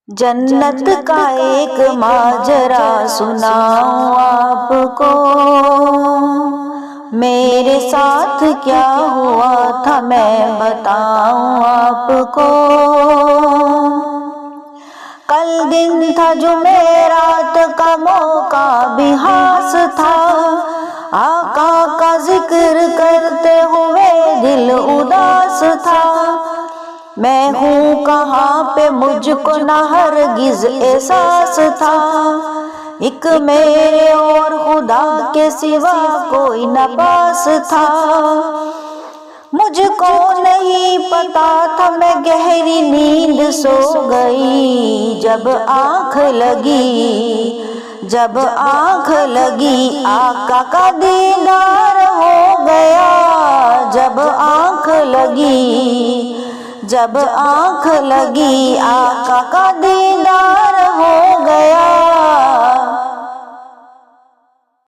جنت کا ایک ماجرا سناؤں آپ کو، میرے ساتھ کیا ہوا تھا میں بتاؤں آپ کو۔ کل دن تھا جمعرات کا موقع بھی خاص تھا، آقا کا ذکر کرتے ہوئے دل اداس تھا۔ میں ہوں کہاں پہ مجھ کو نہ ہرگز احساس تھا، ایک میرے اور خدا کے سوا کوئی نہ پاس تھا۔ مجھ کو نہیں پتا تھا میں گہری نیند سو گئی، جب آنکھ لگی آقا کا دیدار ہو گیا، جب آنکھ لگی آقا کا دیدار